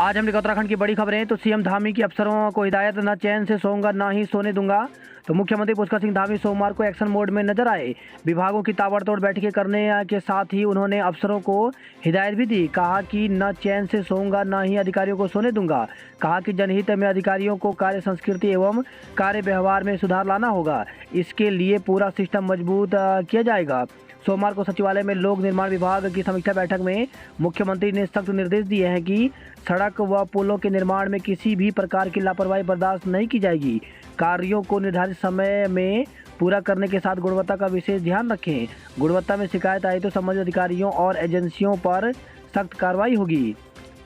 आज हम उत्तराखंड की बड़ी खबरें। तो सीएम धामी की अफसरों को हिदायत, न चैन से सोऊंगा न ही सोने दूंगा। तो मुख्यमंत्री पुष्कर सिंह धामी सोमवार को एक्शन मोड में नजर आए। विभागों की ताबड़तोड़ बैठकें करने के साथ ही उन्होंने अफसरों को हिदायत भी दी। कहा कि न चैन से सोऊंगा न ही अधिकारियों को सोने दूंगा। कहा कि जनहित में अधिकारियों को कार्य संस्कृति एवं कार्य व्यवहार में सुधार लाना होगा। इसके लिए पूरा सिस्टम मजबूत किया जाएगा। सोमवार को सचिवालय में लोक निर्माण विभाग की समीक्षा बैठक में मुख्यमंत्री ने सख्त निर्देश दिए हैं कि सड़क व पुलों के निर्माण में किसी भी प्रकार की लापरवाही बर्दाश्त नहीं की जाएगी। कार्यों को निर्धारित समय में पूरा करने के साथ गुणवत्ता का विशेष ध्यान रखें। गुणवत्ता में शिकायत आई तो संबंधित अधिकारियों और एजेंसियों पर सख्त कार्रवाई होगी।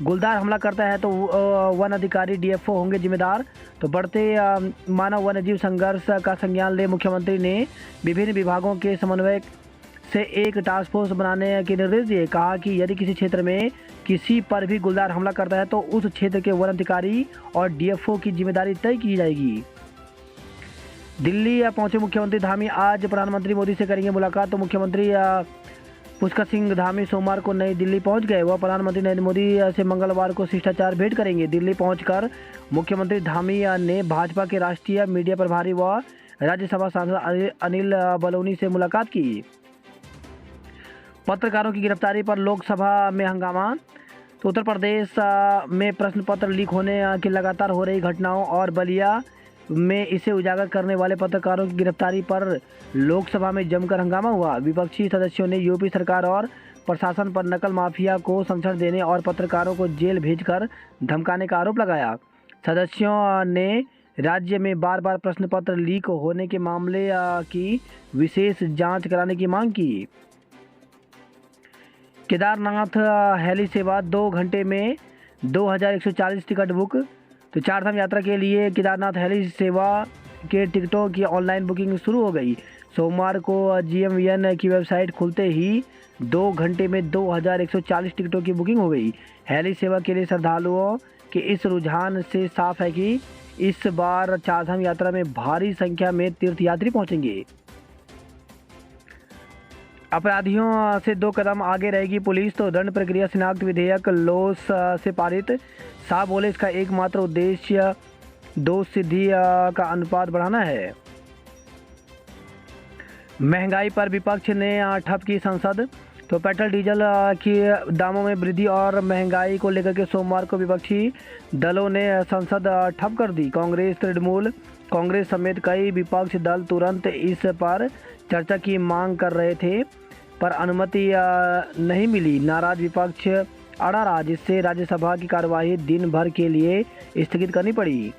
गुलदार हमला करता है तो वन अधिकारी डीएफओ होंगे जिम्मेदार। तो बढ़ते मानव वन्यजीव संघर्ष का संज्ञान ले मुख्यमंत्री ने विभिन्न विभागों के समन्वय से एक टास्क फोर्स बनाने के निर्देश दिए। कहा कि यदि किसी क्षेत्र में किसी पर भी गुलदार हमला करता है तो उस क्षेत्र के वन अधिकारी और डीएफओ की जिम्मेदारी तय की जाएगी। दिल्ली पहुंचे मुख्यमंत्री धामी आज प्रधानमंत्री मोदी से करेंगे मुलाकात। तो मुख्यमंत्री पुष्कर सिंह धामी सोमवार को नई दिल्ली पहुंच गए। वह प्रधानमंत्री नरेंद्र मोदी से मंगलवार को शिष्टाचार भेंट करेंगे। दिल्ली पहुंचकर मुख्यमंत्री धामी ने भाजपा के राष्ट्रीय मीडिया प्रभारी व राज्यसभा सांसद अनिल बलूनी से मुलाकात की। पत्रकारों की गिरफ्तारी पर लोकसभा में हंगामा। तो उत्तर प्रदेश में प्रश्न पत्र लीक होने की लगातार हो रही घटनाओं और बलिया में इसे उजागर करने वाले पत्रकारों की गिरफ्तारी पर लोकसभा में जमकर हंगामा हुआ। विपक्षी सदस्यों ने यूपी सरकार और प्रशासन पर नकल माफिया को संरक्षण देने और पत्रकारों को जेल भेजकर धमकाने का आरोप लगाया। सदस्यों ने राज्य में बार बार प्रश्न पत्र लीक होने के मामले की विशेष जांच कराने की मांग की। केदारनाथ हेली सेवा 2 घंटे में 2140 टिकट बुक। तो चारधाम यात्रा के लिए केदारनाथ हेली सेवा के टिकटों की ऑनलाइन बुकिंग शुरू हो गई। सोमवार को जीएमवीएन की वेबसाइट खुलते ही 2 घंटे में 2140 टिकटों की बुकिंग हो गई। हेली सेवा के लिए श्रद्धालुओं के इस रुझान से साफ है कि इस बार चारधाम यात्रा में भारी संख्या में तीर्थयात्री पहुंचेंगे। अपराधियों से 2 कदम आगे रहेगी पुलिस। तो दंड प्रक्रिया शिनाख्त विधेयक लोस से पारित। साहब बोले इसका एकमात्र उद्देश्य दोष सिद्धि का अनुपात बढ़ाना है। महंगाई पर विपक्ष ने ठप की संसद। तो पेट्रोल डीजल की दामों में वृद्धि और महंगाई को लेकर के सोमवार को विपक्षी दलों ने संसद ठप कर दी। कांग्रेस, तृणमूल कांग्रेस समेत कई विपक्षी दल तुरंत इस पर चर्चा की मांग कर रहे थे, पर अनुमति नहीं मिली। नाराज विपक्ष अड़ा रहा, जिससे राज्यसभा की कार्यवाही दिन भर के लिए स्थगित करनी पड़ी।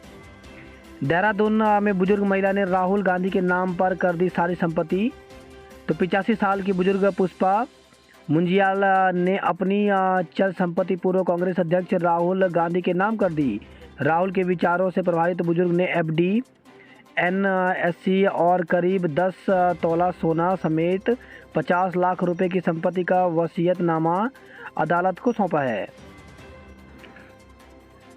देहरादून में बुजुर्ग महिला ने राहुल गांधी के नाम पर कर दी सारी संपत्ति। तो 85 साल की बुजुर्ग पुष्पा मुंजियाल ने अपनी चल संपत्ति पूर्व कांग्रेस अध्यक्ष राहुल गांधी के नाम कर दी। राहुल के विचारों से प्रभावित बुजुर्ग ने एफडी, एनएससी और करीब 10 तोला सोना समेत 50 लाख रुपए की संपत्ति का वसीयतनामा अदालत को सौंपा है।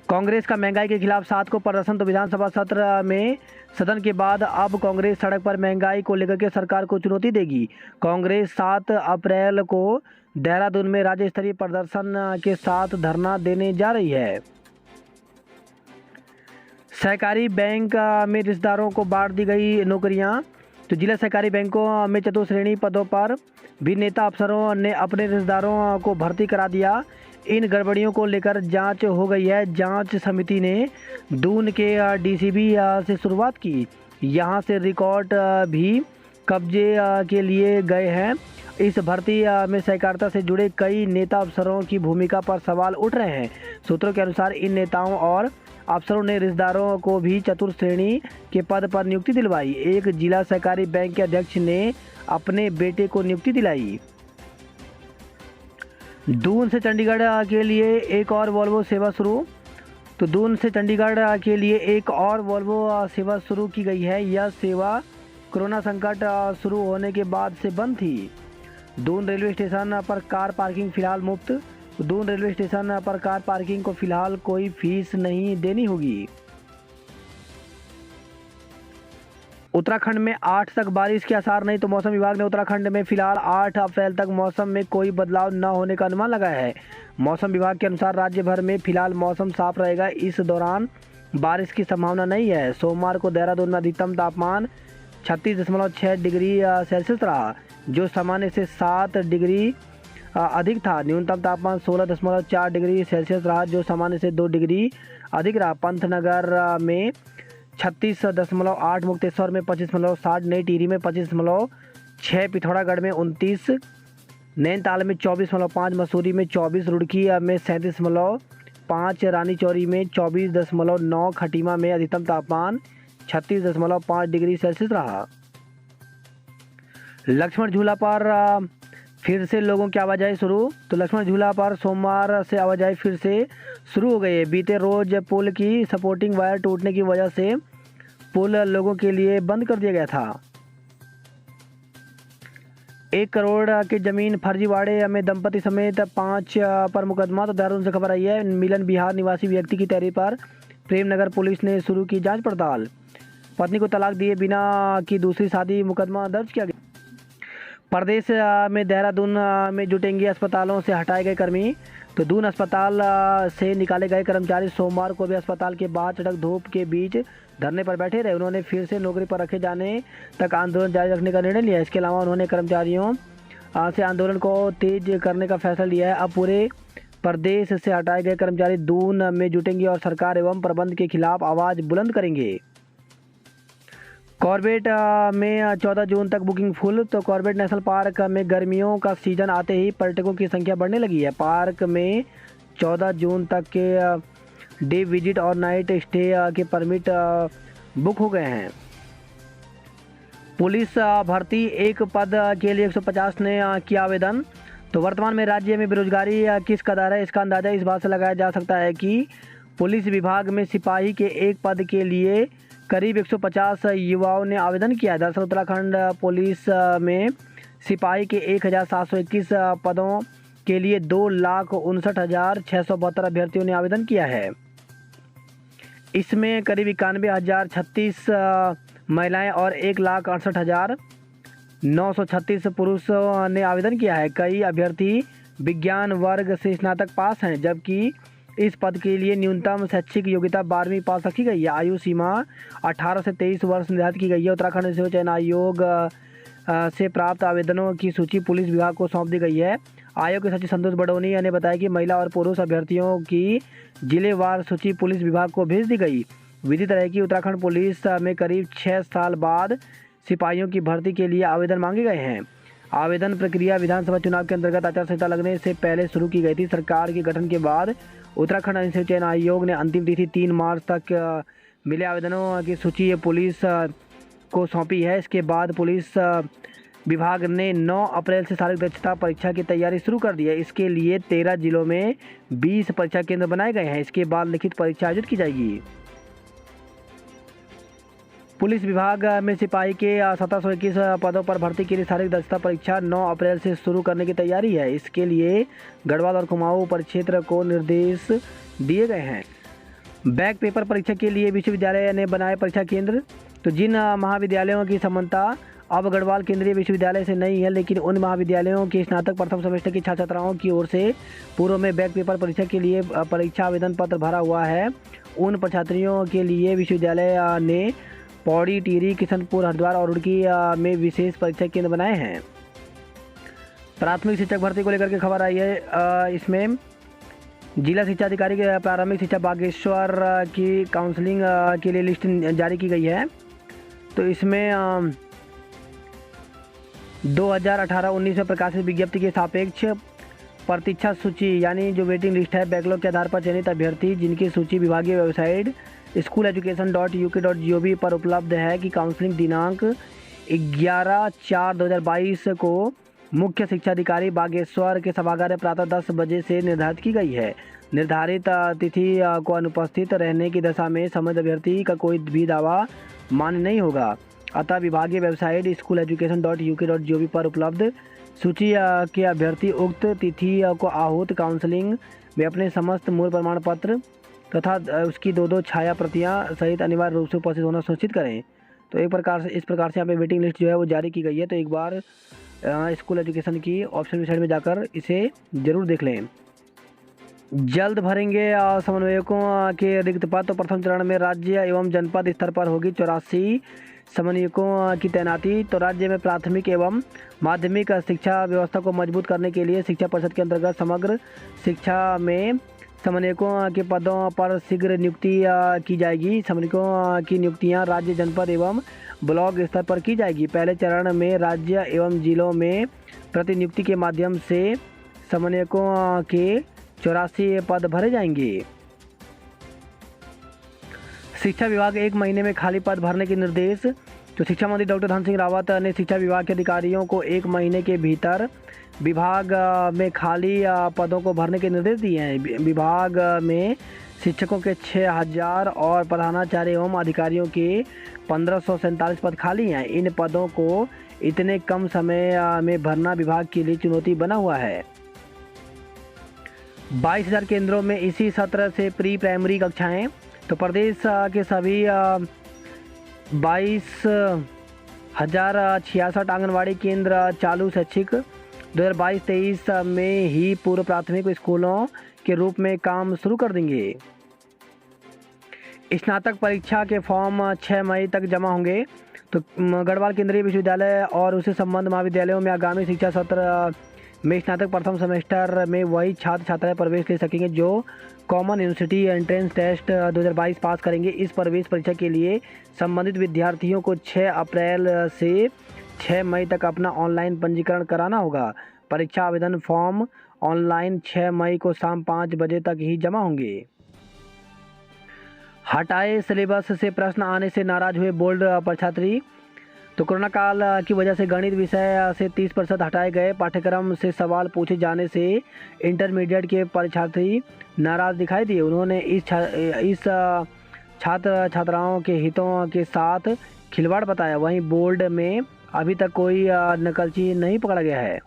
कांग्रेस का महंगाई के खिलाफ 7 को प्रदर्शन। तो विधानसभा सत्र में सदन के बाद अब कांग्रेस सड़क पर महंगाई को लेकर के सरकार को चुनौती देगी। कांग्रेस 7 अप्रैल को देहरादून में राज्य स्तरीय प्रदर्शन के साथ धरना देने जा रही है। सहकारी बैंक में रिश्तेदारों को बांट दी गई नौकरियां। तो जिला सहकारी बैंकों में चतुश्रेणी पदों पर भी नेता अफसरों ने अपने रिश्तेदारों को भर्ती करा दिया। इन गड़बड़ियों को लेकर जांच हो गई है। जांच समिति ने दून के डीसीबी से शुरुआत की। यहां से रिकॉर्ड भी कब्जे के लिए गए हैं। इस भर्ती में सहकारिता से जुड़े कई नेता अफसरों की भूमिका पर सवाल उठ रहे हैं। सूत्रों के अनुसार इन नेताओं और अफसरों ने रिश्तेदारों को भी चतुर्थ श्रेणी के पद पर नियुक्ति दिलवाई। एक जिला सहकारी बैंक के अध्यक्ष ने अपने बेटे को नियुक्ति दिलाई। दून से चंडीगढ़ के लिए एक और वोल्वो सेवा शुरू। तो दून से चंडीगढ़ के लिए एक और वोल्वो सेवा शुरू की गई है। यह सेवा कोरोना संकट शुरू होने के बाद से बंद थी। दून रेलवे स्टेशन पर कार पार्किंग फिलहाल मुफ्त। दून रेलवे स्टेशन पर कार पार्किंग को फिलहाल कोई फीस नहीं देनी होगी। उत्तराखंड में 8 तक बारिश के आसार नहीं, तो मौसम विभाग ने उत्तराखंड में फिलहाल 8 अप्रैल तक मौसम में कोई बदलाव न होने का अनुमान लगाया है। मौसम विभाग के अनुसार राज्य भर में फिलहाल मौसम साफ रहेगा। इस दौरान बारिश की संभावना नहीं है। सोमवार को देहरादून में अधिकतम तापमान 36.6 डिग्री सेल्सियस रहा, जो सामान्य से 7 डिग्री अधिक था। न्यूनतम तापमान 16.4 डिग्री सेल्सियस रहा, जो सामान्य से 2 डिग्री अधिक रहा। पंतनगर में 36.8, मुक्तेश्वर में 25.7, नई टिहरी में 25.6, पिथौरागढ़ में 29, नैनीताल में 24.5, मसूरी में 24, रुड़की में 37.5, रानीचौरी में 24.9, खटीमा में अधिकतम तापमान 36.5 डिग्री सेल्सियस रहा। लक्ष्मण झूला पर फिर से लोगों की आवाजाही शुरू। तो लक्ष्मण झूला पर सोमवार से आवाजाही फिर से शुरू हो गई है। बीते रोज पुल की सपोर्टिंग वायर टूटने की वजह से पुल लोगों के लिए बंद कर दिया गया था। 1 करोड़ की जमीन फर्जीवाड़े में दंपति समेत 5 पर मुकदमा। तो देहरादून से खबर आई है। मिलन बिहार निवासी व्यक्ति की तहरीर पर प्रेमनगर पुलिस ने शुरू की जांच पड़ताल। पत्नी को तलाक दिए बिना की दूसरी शादी, मुकदमा दर्ज किया गया। प्रदेश में देहरादून में जुटेंगे अस्पतालों से हटाए गए कर्मी। तो दून अस्पताल से निकाले गए कर्मचारी सोमवार को भी अस्पताल के बाहर चटक धूप के बीच धरने पर बैठे रहे। उन्होंने फिर से नौकरी पर रखे जाने तक आंदोलन जारी रखने का निर्णय लिया। इसके अलावा उन्होंने कर्मचारियों से आंदोलन को तेज करने का फैसला लिया है। अब पूरे प्रदेश से हटाए गए कर्मचारी दून में जुटेंगे और सरकार एवं प्रबंध के खिलाफ आवाज़ बुलंद करेंगे। कॉर्बेट में 14 जून तक बुकिंग फुल। तो कॉर्बेट नेशनल पार्क में गर्मियों का सीजन आते ही पर्यटकों की संख्या बढ़ने लगी है। पार्क में 14 जून तक के डे विजिट और नाइट स्टे के परमिट बुक हो गए हैं। पुलिस भर्ती 1 पद के लिए 150 ने किया आवेदन। तो वर्तमान में राज्य में बेरोजगारी किस कदर है, इसका अंदाज़ा इस बात से लगाया जा सकता है कि पुलिस विभाग में सिपाही के 1 पद के लिए करीब 150 युवाओं ने आवेदन किया है। दरअसल उत्तराखंड पुलिस में सिपाही के 1721 पदों के लिए 2,59,672 अभ्यर्थियों ने आवेदन किया है। इसमें करीब 91,036 महिलाएं और 1,68,936 पुरुषों ने आवेदन किया है। कई अभ्यर्थी विज्ञान वर्ग से स्नातक पास हैं, जबकि इस पद के लिए न्यूनतम शैक्षिक योग्यता 12वीं पास रखी गई है। आयु सीमा 18 से 23 वर्ष निर्धारित की गई है। उत्तराखंड सेवा चयन आयोग से प्राप्त आवेदनों की सूची पुलिस विभाग को सौंप दी गई है। आयोग के सचिव संतोष बडोनी ने बताया कि महिला और पुरुष अभ्यर्थियों की जिलेवार सूची पुलिस विभाग को भेज दी गई। विदित रहे कि उत्तराखंड पुलिस में करीब 6 साल बाद सिपाहियों की भर्ती के लिए आवेदन मांगे गए हैं। आवेदन प्रक्रिया विधानसभा चुनाव के अंतर्गत आचार संहिता लगने से पहले शुरू की गई थी। सरकार के गठन के बाद उत्तराखंड सेवा चयन आयोग ने अंतिम तिथि 3 मार्च तक मिले आवेदनों की सूची पुलिस को सौंपी है। इसके बाद पुलिस विभाग ने 9 अप्रैल से शारीरिक दक्षता परीक्षा की तैयारी शुरू कर दी है। इसके लिए 13 जिलों में 20 परीक्षा केंद्र बनाए गए हैं। इसके बाद लिखित परीक्षा आयोजित की जाएगी। पुलिस विभाग में सिपाही के 1721 पदों पर भर्ती के लिए शारीरिक दक्षता परीक्षा 9 अप्रैल से शुरू करने की तैयारी है। इसके लिए गढ़वाल और कुमाऊं परिक्षेत्र को निर्देश दिए गए हैं। बैक पेपर परीक्षा के लिए विश्वविद्यालय ने बनाए परीक्षा केंद्र। तो जिन महाविद्यालयों की समानता अब गढ़वाल केंद्रीय विश्वविद्यालय से नहीं है, लेकिन उन महाविद्यालयों के स्नातक प्रथम सेमेस्टर की छात्र छात्राओं की ओर से पूर्व में बैक पेपर परीक्षा के लिए परीक्षा आवेदन पत्र भरा हुआ है, उन छात्रियों के लिए विश्वविद्यालय ने पौड़ी, टिहरी, किशनपुर, हरिद्वार और रुड़की में विशेष परीक्षा केंद्र बनाए हैं। प्राथमिक शिक्षक भर्ती को लेकर के खबर आई है। इसमें जिला शिक्षा अधिकारी के प्रारंभिक शिक्षा बागेश्वर की काउंसलिंग के लिए लिस्ट जारी की गई है। तो इसमें 2018-19 में प्रकाशित विज्ञप्ति के सापेक्ष प्रतीक्षा सूची यानी जो वेटिंग लिस्ट है, बैकलॉग के आधार पर चयनित अभ्यर्थी जिनकी सूची विभागीय वेबसाइट schooleducation.uk.gov पर उपलब्ध है कि काउंसलिंग दिनांक 11/4/2022 को मुख्य शिक्षा अधिकारी बागेश्वर के सभागार में प्रातः 10 बजे से निर्धारित की गई है। निर्धारित तिथि को अनुपस्थित रहने की दशा में संबंधित अभ्यर्थी का कोई भी दावा मान्य नहीं होगा। अतः विभागीय वेबसाइट schooleducation.uk.gov पर उपलब्ध सूची के अभ्यर्थी उक्त तिथि को आहूत काउंसलिंग में अपने समस्त मूल प्रमाण पत्र तथा उसकी 2 छाया प्रतियां सहित अनिवार्य रूप से उपस्थित होना सुनिश्चित करें। तो इस प्रकार से यहाँ पे वेटिंग लिस्ट जो है वो जारी की गई है। तो एक बार स्कूल एजुकेशन की ऑप्शन वेबसाइट में जाकर इसे ज़रूर देख लें। जल्द भरेंगे समन्वयकों के रिक्त पद। तो प्रथम चरण में राज्य एवं जनपद स्तर पर होगी 84 समन्वयकों की तैनाती। तो राज्य में प्राथमिक एवं माध्यमिक शिक्षा व्यवस्था को मजबूत करने के लिए शिक्षा परिषद के अंतर्गत समग्र शिक्षा में समन्वयकों के पदों पर शीघ्र नियुक्ति की जाएगी। समन्वयकों की नियुक्तियां राज्य, जनपद एवं ब्लॉक स्तर पर की जाएगी। पहले चरण में राज्य एवं जिलों में प्रतिनियुक्ति के माध्यम से समन्वयकों के 84 पद भरे जाएंगे। शिक्षा विभाग 1 महीने में खाली पद भरने के निर्देश। तो शिक्षा मंत्री डॉक्टर धन सिंह रावत ने शिक्षा विभाग के अधिकारियों को 1 महीने के भीतर विभाग में खाली पदों को भरने के निर्देश दिए हैं। विभाग में शिक्षकों के 6000 और प्रधानाचार्य एवं अधिकारियों के 1547 पद खाली हैं। इन पदों को इतने कम समय में भरना विभाग के लिए चुनौती बना हुआ है। 22,000 केंद्रों में इसी सत्र से प्री प्राइमरी कक्षाएं। तो प्रदेश के सभी 22,066 आंगनवाड़ी केंद्र चालू शैक्षिक 2022-23 में ही पूर्व प्राथमिक स्कूलों के रूप में काम शुरू कर देंगे। स्नातक परीक्षा के फॉर्म 6 मई तक जमा होंगे। तो गढ़वाल केंद्रीय विश्वविद्यालय और उससे संबद्ध महाविद्यालयों में आगामी शिक्षा सत्र में स्नातक प्रथम सेमेस्टर में वही छात्र छात्राएं प्रवेश ले सकेंगे जो कॉमन यूनिवर्सिटी एंट्रेंस टेस्ट 2022 पास करेंगे। इस प्रवेश परीक्षा के लिए संबंधित विद्यार्थियों को 6 अप्रैल से 6 मई तक अपना ऑनलाइन पंजीकरण कराना होगा। परीक्षा आवेदन फॉर्म ऑनलाइन 6 मई को शाम 5 बजे तक ही जमा होंगे। हटाए सिलेबस से प्रश्न आने से नाराज हुए बोर्ड परीक्षार्थी। तो कोरोना काल की वजह से गणित विषय से 30% हटाए गए पाठ्यक्रम से सवाल पूछे जाने से इंटरमीडिएट के परीक्षार्थी नाराज दिखाई दिए। उन्होंने इस छात्र छात्राओं के हितों के साथ खिलवाड़ बताया। वहीं बोर्ड में अभी तक कोई नकलची नहीं पकड़ा गया है।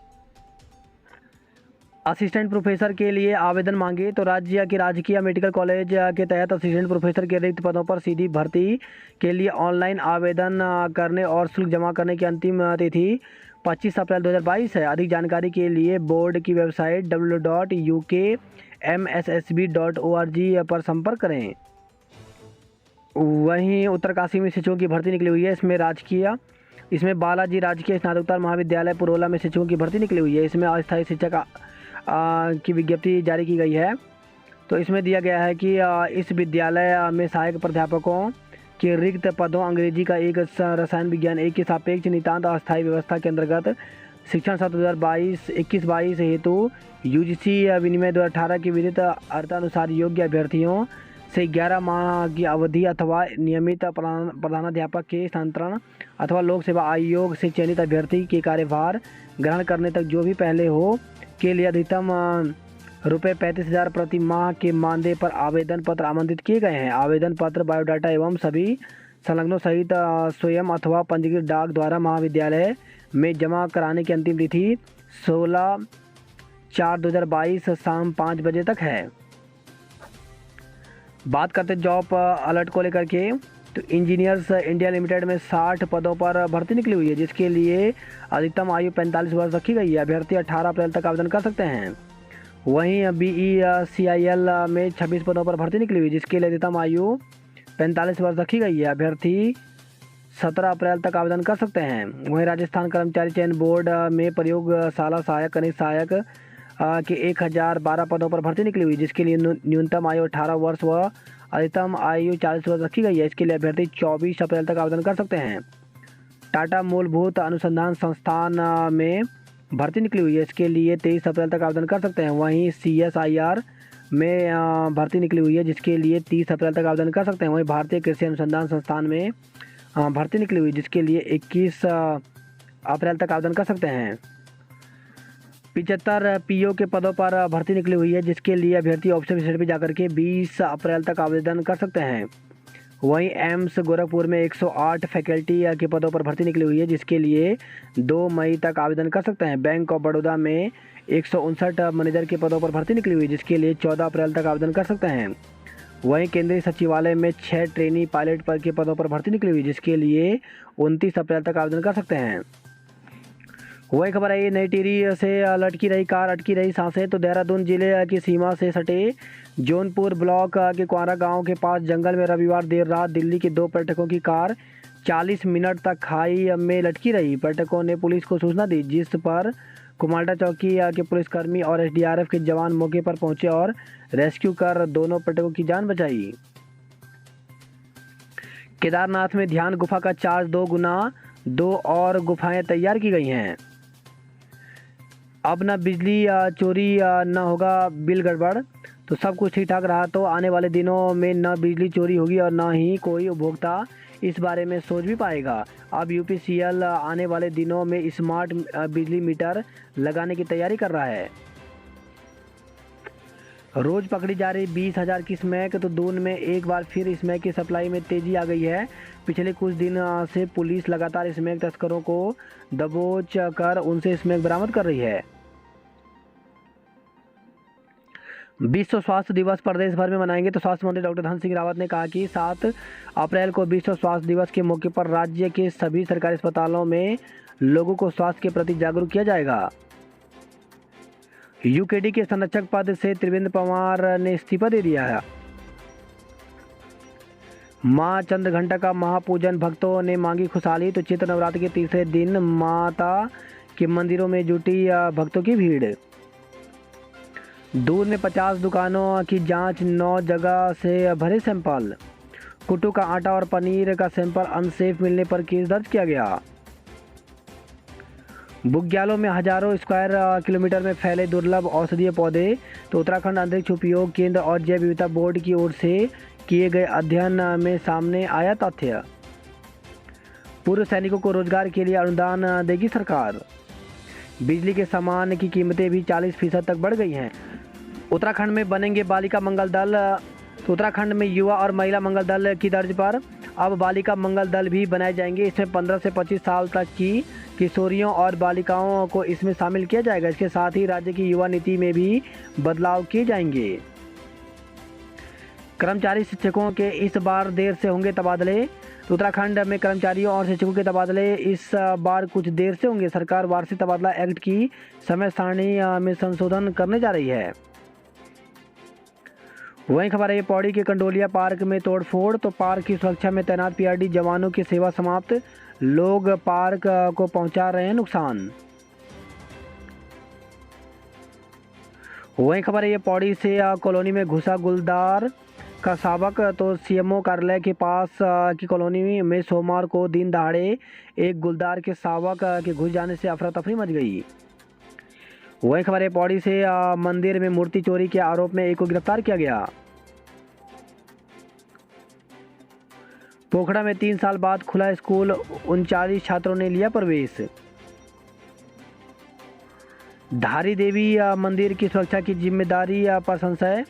असिस्टेंट प्रोफेसर के लिए आवेदन मांगे। तो राज्य के राजकीय मेडिकल कॉलेज के तहत असिस्टेंट प्रोफेसर के रिक्त पदों पर सीधी भर्ती के लिए ऑनलाइन आवेदन करने और शुल्क जमा करने की अंतिम तिथि 25 अप्रैल 2022 है। अधिक जानकारी के लिए बोर्ड की वेबसाइट www.ukmssb.org पर संपर्क करें। वहीं उत्तरकाशी में शिक्षकों की भर्ती निकली हुई है। इसमें बालाजी राजकीय स्नातकोत्तर महाविद्यालय पुरोला में शिक्षकों की भर्ती निकली हुई है। इसमें अस्थायी शिक्षक की विज्ञप्ति जारी की गई है। तो इसमें दिया गया है कि इस विद्यालय में सहायक प्राध्यापकों के रिक्त पदों अंग्रेजी का 1, रसायन विज्ञान 1 की सापेक्ष नितांत अस्थायी व्यवस्था के अंतर्गत शिक्षण सत्र 2021-22 हेतु यूजीसी विनिमय 2018 की विधित अर्थानुसार योग्य अभ्यर्थियों से 11 माह की अवधि अथवा नियमित प्रधानाध्यापक के स्थानांतरण अथवा लोक सेवा आयोग से चयनित अभ्यर्थी के कार्यभार ग्रहण करने तक जो भी पहले हो के लिए अधिकतम रुपये 35,000 प्रति माह के मानदेय पर आवेदन पत्र आमंत्रित किए गए हैं। आवेदन पत्र बायोडाटा एवं सभी संलग्नों सहित स्वयं अथवा पंजीकृत डाक द्वारा महाविद्यालय में जमा कराने की अंतिम तिथि 16/4/2022 शाम 5 बजे तक है। बात करते जॉब अलर्ट को लेकर के। तो इंजीनियर्स इंडिया लिमिटेड में 60 पदों पर भर्ती निकली हुई है जिसके लिए अधिकतम आयु 45 वर्ष रखी गई है। अभ्यर्थी 18 अप्रैल तक आवेदन कर सकते हैं। वहीं BECIL में 26 पदों पर भर्ती निकली हुई जिसके लिए अधिकतम आयु 45 वर्ष रखी गई है। अभ्यर्थी 17 अप्रैल तक आवेदन कर सकते हैं। वहीं राजस्थान कर्मचारी चयन बोर्ड में प्रयोगशाला सहायक कनिष्ठ सहायक के 1012 पदों पर भर्ती निकली हुई जिसके लिए न्यूनतम आयु 18 वर्ष व अधिकतम आयु 40 वर्ष रखी गई है। इसके लिए अभ्यर्थी 24 अप्रैल तक आवेदन कर सकते हैं। टाटा मूलभूत अनुसंधान संस्थान में भर्ती निकली हुई है। इसके लिए 23 अप्रैल तक आवेदन कर सकते हैं। वहीं CSIR में भर्ती निकली हुई है जिसके लिए 30 अप्रैल तक आवेदन कर सकते हैं। वहीं भारतीय कृषि अनुसंधान संस्थान में भर्ती निकली हुई जिसके लिए 21 अप्रैल तक आवेदन कर सकते हैं। 75 PO के पदों पर भर्ती निकली हुई है जिसके लिए अभ्यर्थी ऑप्शन वेबसाइट पर जाकर के 20 अप्रैल तक आवेदन कर सकते हैं। वहीं एम्स गोरखपुर में 108 फैकल्टी के पदों पर भर्ती निकली हुई है जिसके लिए 2 मई तक आवेदन कर सकते हैं। बैंक ऑफ बड़ौदा में 159 मैनेजर के पदों पर भर्ती निकली हुई जिसके लिए 14 अप्रैल तक आवेदन कर सकते हैं। वहीं केंद्रीय सचिवालय में 6 ट्रेनी पायलट पद के पदों पर भर्ती निकली हुई, जिसके लिए 29 अप्रैल तक आवेदन कर सकते हैं। वही खबर है, नई टिहरी से लटकी रही कार, अटकी रही सांसें। तो देहरादून जिले की सीमा से सटे जौनपुर ब्लॉक के क्वारा गांव के पास जंगल में रविवार देर रात दिल्ली के 2 पर्यटकों की कार 40 मिनट तक खाई में लटकी रही। पर्यटकों ने पुलिस को सूचना दी, जिस पर कुमारडा चौकी के पुलिसकर्मी और एसडीआरएफ के जवान मौके पर पहुंचे और रेस्क्यू कर दोनों पर्यटकों की जान बचाई। केदारनाथ में ध्यान गुफा का चार्ज 2 गुना, 2 और गुफाएं तैयार की गई हैं। अब न बिजली चोरी न होगा बिल गड़बड़। तो सब कुछ ठीक ठाक रहा तो आने वाले दिनों में न बिजली चोरी होगी और न ही कोई उपभोक्ता इस बारे में सोच भी पाएगा। अब यूपीसीएल आने वाले दिनों में स्मार्ट बिजली मीटर लगाने की तैयारी कर रहा है। रोज पकड़ी जा रही 20,000 की स्मैक। तो दून में एक बार फिर स्मैक की सप्लाई में तेजी आ गई है। पिछले कुछ दिन से पुलिस लगातार स्मैक तस्करों को दबोच कर उनसे स्मैक बरामद कर रही है। विश्व स्वास्थ्य दिवस प्रदेश भर में मनाएंगे। तो स्वास्थ्य मंत्री डॉक्टर धन सिंह रावत ने कहा कि 7 अप्रैल को विश्व स्वास्थ्य दिवस के मौके पर राज्य के सभी सरकारी अस्पतालों में लोगों को स्वास्थ्य के प्रति जागरूक किया जाएगा। यूकेडी के संरक्षक पद से त्रिवेंद्र पवार ने इस्तीफा दे दिया है। मां चंद्रघंटा का महापूजन, भक्तों ने मांगी खुशहाली। तो चैत्र नवरात्र के तीसरे दिन माता के मंदिरों में जुटी भक्तों की भीड़। दूध में 50 दुकानों की जांच, 9 जगह से भरे सैंपल। कुट्टू का आटा और पनीर का सैंपल अनसेफ मिलने पर केस दर्ज किया गया। बुग्यालों में हजारों स्क्वायर किलोमीटर में फैले दुर्लभ औषधीय पौधे। तो उत्तराखंड अंतरिक्ष उपयोग केंद्र और जैव विविधता बोर्ड की ओर से किए गए अध्ययन में सामने आया तथ्य। पूर्व सैनिकों को रोजगार के लिए अनुदान देगी सरकार। बिजली के सामान की कीमतें भी 40% तक बढ़ गई हैं। उत्तराखंड में बनेंगे बालिका मंगल दल। तो उत्तराखंड में युवा और महिला मंगल दल की तर्ज पर अब बालिका मंगल दल भी बनाए जाएंगे। इसमें 15 से 25 साल तक की किशोरियों और बालिकाओं को इसमें शामिल किया जाएगा। इसके साथ ही राज्य की युवा नीति में भी बदलाव किए जाएंगे। कर्मचारी शिक्षकों के इस बार देर से होंगे तबादले। तो उत्तराखंड में कर्मचारियों और शिक्षकों के तबादले इस बार कुछ देर से होंगे। सरकार वार्षिक तबादला एक्ट की समय सारणी में संशोधन करने जा रही है। वहीं खबर है, पौड़ी के कंडोलिया पार्क में तोड़फोड़। तो पार्क की सुरक्षा में तैनात पीआरडी जवानों की सेवा समाप्त। लोग पार्क को पहुंचा रहे हैं नुकसान। वहीं खबर है, ये पौड़ी से कॉलोनी में घुसा गुलदार का शावक। तो सीएमओ कार्यालय के पास की कॉलोनी में सोमवार को दिन दहाड़े एक गुलदार के शावक के घुस जाने से अफरा तफरी मच गई। वही खबर है, पौड़ी से मंदिर में मूर्ति चोरी के आरोप में एक को गिरफ्तार किया गया। पोखड़ा में 3 साल बाद खुला स्कूल, 39 छात्रों ने लिया प्रवेश। धारी देवी मंदिर की सुरक्षा की जिम्मेदारी पर संशय।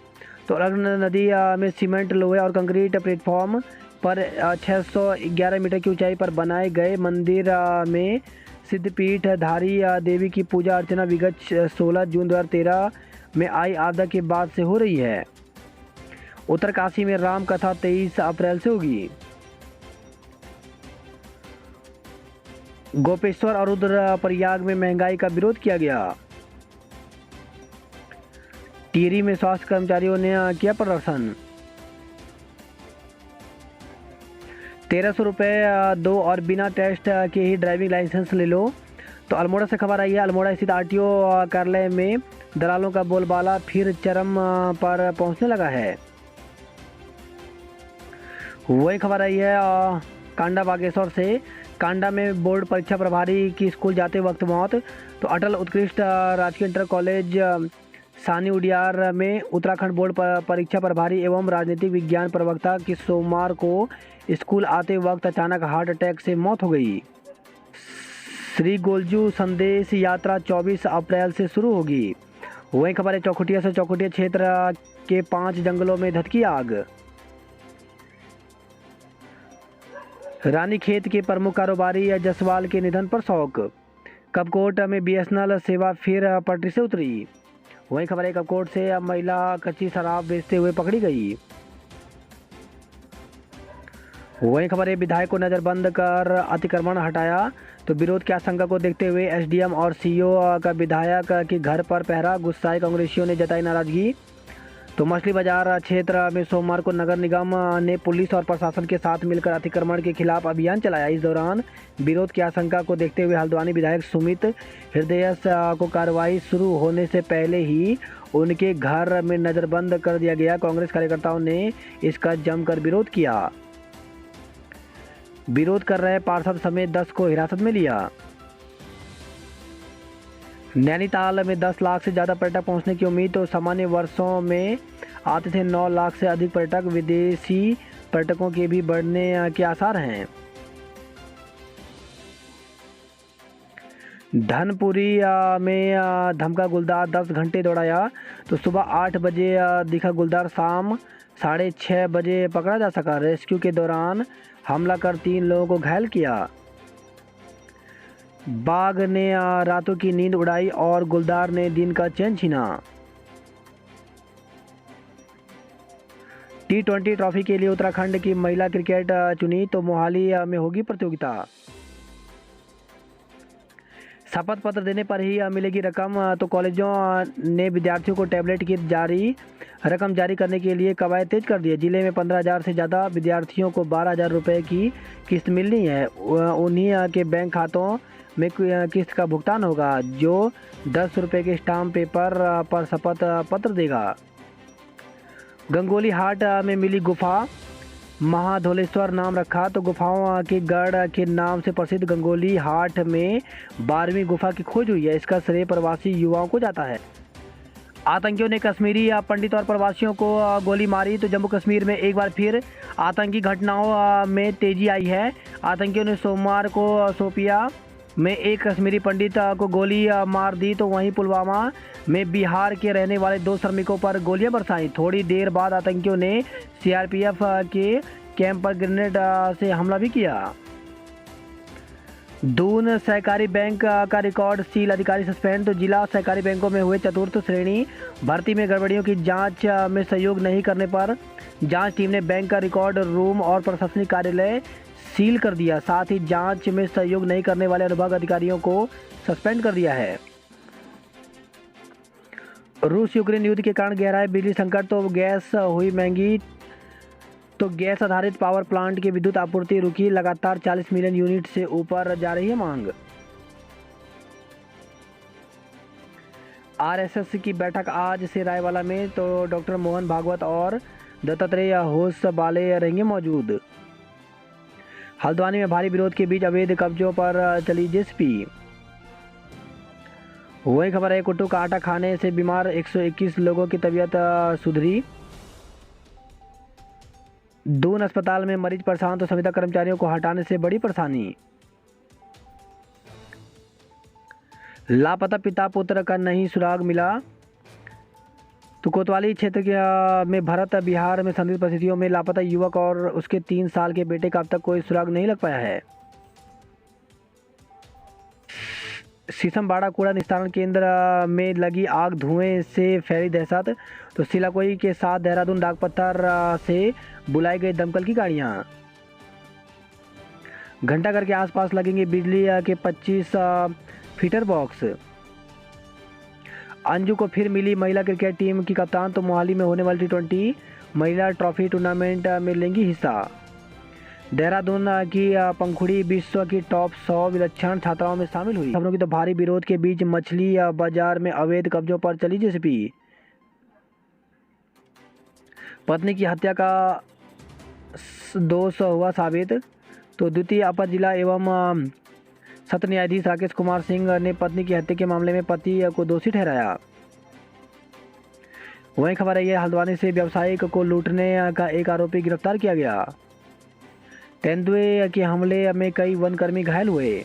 तो अलकनंदा नदी में सीमेंट, लोहे और कंक्रीट प्लेटफॉर्म पर 611 मीटर की ऊंचाई पर बनाए गए मंदिर में सिद्धपीठ धारी देवी की पूजा अर्चना विगत 16 जून 2013 में आई आपदा के बाद से हो रही है। उत्तरकाशी में राम कथा 23 अप्रैल से होगी। गोपेश्वर और रुद्रप्रयाग में महंगाई का विरोध किया गया। टिहरी में स्वास्थ्य कर्मचारियों ने किया प्रदर्शन। 1300 रुपये दो और बिना टेस्ट के ही ड्राइविंग लाइसेंस ले लो। तो अल्मोड़ा से खबर आई है, अल्मोड़ा स्थित आरटीओ कार्यालय में दलालों का बोलबाला फिर चरम पर पहुंचने लगा है। वही खबर आई है कांडा बागेश्वर से। कांडा में बोर्ड परीक्षा प्रभारी की स्कूल जाते वक्त मौत। तो अटल उत्कृष्ट राजकीय इंटर कॉलेज सानी उडियार में उत्तराखंड बोर्ड परीक्षा प्रभारी एवं राजनीतिक विज्ञान प्रवक्ता की सोमवार को स्कूल आते वक्त अचानक हार्ट अटैक से मौत हो गई। श्री गोलजू संदेश यात्रा 24 अप्रैल से शुरू होगी। वहीं खबर है, चौखुटिया से चौखुटिया क्षेत्र के 5 जंगलों में धधकी आग। रानीखेत के प्रमुख कारोबारी जसवाल के निधन पर शोक। कपकोट में बीएसएनएल सेवा फिर पटरी से उतरी। वहीं खबर है, कपकोट से अब महिला कच्ची शराब बेचते हुए पकड़ी गई। वहीं खबर है, विधायक को नज़रबंद कर अतिक्रमण हटाया तो विरोध की आशंका को देखते हुए एसडीएम और सीईओ का विधायक के घर पर पहरा, गुस्साए कांग्रेसियों ने जताई नाराजगी। तो मछली बाजार क्षेत्र में सोमवार को नगर निगम ने पुलिस और प्रशासन के साथ मिलकर अतिक्रमण के खिलाफ अभियान चलाया। इस दौरान विरोध की आशंका को देखते हुए हल्द्वानी विधायक सुमित हृदयेश को कार्रवाई शुरू होने से पहले ही उनके घर में नज़रबंद कर दिया गया। कांग्रेस कार्यकर्ताओं ने इसका जमकर विरोध किया। विरोध कर रहे पार्षद समेत 10 को हिरासत में लिया। नैनीताल में 10 लाख से ज़्यादा पर्यटक पहुंचने की उम्मीद। तो सामान्य वर्षों में आते थे 9 लाख से अधिक पर्यटक, विदेशी पर्यटकों के भी बढ़ने के आसार हैं। धनपुरी में धमका गुलदार 10 घंटे दौड़ाया। तो सुबह 8 बजे दिखा गुलदार, शाम 6:30 बजे पकड़ा जा सका। रेस्क्यू के दौरान हमला कर 3 लोगों को घायल किया। बाघ ने रातों की नींद उड़ाई और गुलदार ने दिन का चैन छीना। T20 ट्रॉफी के लिए उत्तराखंड की महिला क्रिकेट चुनी। तो मोहाली में होगी प्रतियोगिता। शपथ पत्र देने पर ही मिलेगी रकम। तो कॉलेजों ने विद्यार्थियों को टैबलेट की रकम जारी करने के लिए कवायद तेज कर दी है। जिले में 15,000 से ज़्यादा विद्यार्थियों को 12,000 रुपये की किस्त मिलनी है। उन्हीं के बैंक खातों में किस्त का भुगतान होगा जो 10 रुपये के स्टाम्प पेपर पर शपथ पत्र देगा। गंगोली हाट में मिली गुफा, महाधोलेश्वर नाम रखा। तो गुफाओं के गढ़ के नाम से प्रसिद्ध गंगोली हाट में 12वीं गुफा की खोज हुई है। इसका श्रेय प्रवासी युवाओं को जाता है। आतंकियों ने कश्मीरी पंडित और प्रवासियों को गोली मारी। तो जम्मू कश्मीर में एक बार फिर आतंकी घटनाओं में तेजी आई है। आतंकियों ने सोमवार को शोपिया में एक कश्मीरी पंडित को गोली मार दी। तो वहीं पुलवामा में बिहार के रहने वाले 2 श्रमिकों पर गोलियां बरसाई। थोड़ी देर बाद आतंकियों ने सीआरपीएफ के कैंप पर ग्रेनेड से हमला भी किया। दून सहकारी बैंक का रिकॉर्ड सील, अधिकारी सस्पेंड। तो जिला सहकारी बैंकों में हुए चतुर्थ श्रेणी भर्ती में गड़बड़ियों की जांच में सहयोग नहीं करने पर जांच टीम ने बैंक का रिकॉर्ड रूम और प्रशासनिक कार्यालय सील कर दिया। साथ ही जांच में सहयोग नहीं करने वाले अनुभाग अधिकारियों को सस्पेंड कर दिया है। रूस यूक्रेन युद्ध के कारण गहराए बिजली संकट। तो गैस हुई महंगी। तो गैस आधारित पावर प्लांट की विद्युत आपूर्ति रुकी। लगातार 40 मिलियन यूनिट से ऊपर जा रही है मांग। आरएसएस की बैठक आज से रायवाला में। तो डॉक्टर मोहन भागवत और दत्तात्रेय होसबाले रहेंगे मौजूद। हल्द्वानी में भारी विरोध के बीच अवैध कब्जों पर चली जेसीबी। वही खबर है, कुट्टू का आटा खाने से बीमार 121 लोगों की तबीयत सुधरी। दून अस्पताल में मरीज परेशान। तो संविदा कर्मचारियों को हटाने से बड़ी परेशानी। लापता पिता पुत्र का नहीं सुराग मिला। तो कोतवाली क्षेत्र के में भरत बिहार में संदिग्ध परिस्थितियों में लापता युवक और उसके 3 साल के बेटे का अब तक कोई सुराग नहीं लग पाया है। शीशमबाड़ा कूड़ा निस्तारण केंद्र में लगी आग, धुएं से फैली दहशत। तो सिलाकोई के साथ देहरादून डाकपत्थर से बुलाई गई दमकल की गाड़ियां। घंटाघर के आसपास लगेंगे बिजली के 25 फीटर बॉक्स। अंजू को फिर मिली महिला क्रिकेट टीम की कप्तान। तो मोहाली में होने वाली T20 महिला ट्रॉफी टूर्नामेंट में लेंगी हिस्सा। देहरादून की पंखुड़ी विश्व की टॉप 100 विलक्षण छात्राओं में शामिल हुई। खबरों की तो भारी विरोध के बीच मछली बाजार में अवैध कब्जों पर चली जेसीबी। पत्नी की हत्या का दोष हुआ साबित। तो द्वितीय अपर जिला एवं सत्र न्यायाधीश राकेश कुमार सिंह ने पत्नी की हत्या के मामले में पति को दोषी ठहराया। वहीं खबर है, हल्द्वानी से व्यवसायिक को लूटने का एक आरोपी गिरफ्तार किया गया। तेंदुए के हमले में कई वनकर्मी घायल हुए।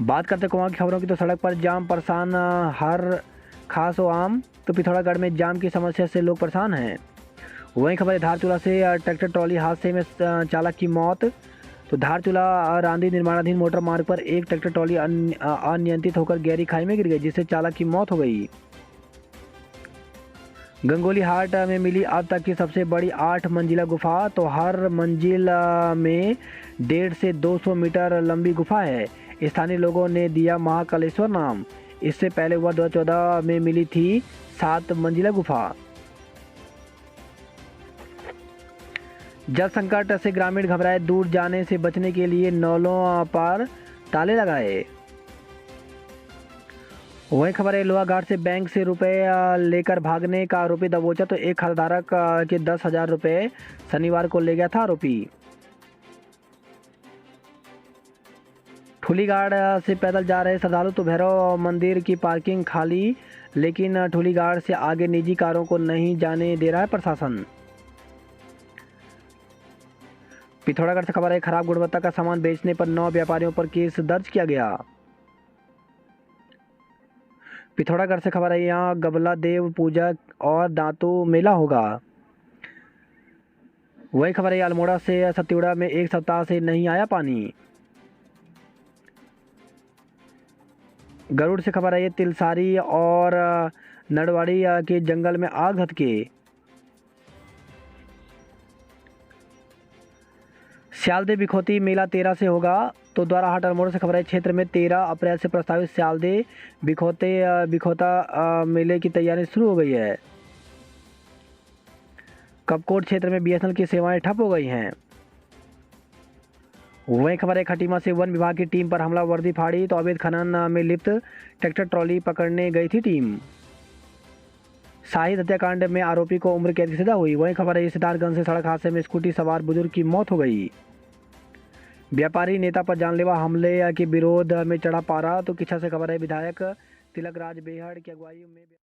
बात करते कुआं की खबरों की। तो सड़क पर जाम परेशान हर खास व आम। तो पिथौरागढ़ में जाम की समस्या से लोग परेशान हैं। वहीं खबर है, धारचूला से ट्रैक्टर ट्रॉली हादसे में चालक की मौत। तो धारचूला रांदी निर्माणाधीन मोटर मार्ग पर एक ट्रैक्टर ट्रॉली अनियंत्रित होकर गहरी खाई में गिर गई, जिससे चालक की मौत हो गई। गंगोली हाट में मिली अब तक की सबसे बड़ी 8 मंजिला गुफा। तो हर मंजिल में 150 से 200 मीटर लंबी गुफा है। स्थानीय लोगों ने दिया महाकालेश्वर नाम। इससे पहले वर्ष 2014 में मिली थी 7 मंजिला गुफा। जल संकट से ग्रामीण घबराए, दूर जाने से बचने के लिए नालों पर ताले लगाए। वही खबर है, लोहाघाट से बैंक से रुपए लेकर भागने का आरोपी दबोचा। तो एक खाताधारक के 10,000 रुपए शनिवार को ले गया था आरोपी। ठूलीघाट से पैदल जा रहे श्रद्धालु। तो भैरव मंदिर की पार्किंग खाली, लेकिन ठूलीघाट से आगे निजी कारों को नहीं जाने दे रहा है प्रशासन। पिथौरागढ़ से खबर है, खराब गुणवत्ता का सामान बेचने पर 9 व्यापारियों पर केस दर्ज किया गया। पिथौरागढ़ से खबर है, यहाँ गबला देव पूजा और दांतू मेला होगा। वही खबर है, अल्मोड़ा से सत्युड़ा में 1 सप्ताह से नहीं आया पानी। गरुड़ से खबर है, तिलसारी और नड़वाड़ी के जंगल में आग धधके। स्यालदे बिखोती मेला 13 से होगा। तो द्वाराहाट अल्मोड़ा से खबर है, क्षेत्र में 13 अप्रैल से प्रस्तावित स्यालदे बिखोता मेले की तैयारी शुरू हो गई है। कपकोट क्षेत्र में बीएसएनएल की सेवाएं ठप हो गई हैं। वही खबर है, खटीमा से वन विभाग की टीम पर हमला, वर्दी फाड़ी। तो अवैध खनन में लिप्त ट्रैक्टर ट्रॉली पकड़ने गई थी टीम। शाहिद हत्याकांड में आरोपी को उम्र कैद की सजा हुई। वही खबर है, सिद्धार्थगंज से सड़क हादसे में स्कूटी सवार बुजुर्ग की मौत हो गई। व्यापारी नेता पर जानलेवा हमले के विरोध में चढ़ा पारा। तो किच्छा से खबर है, विधायक तिलक राज बेहड़ की अगुवाई में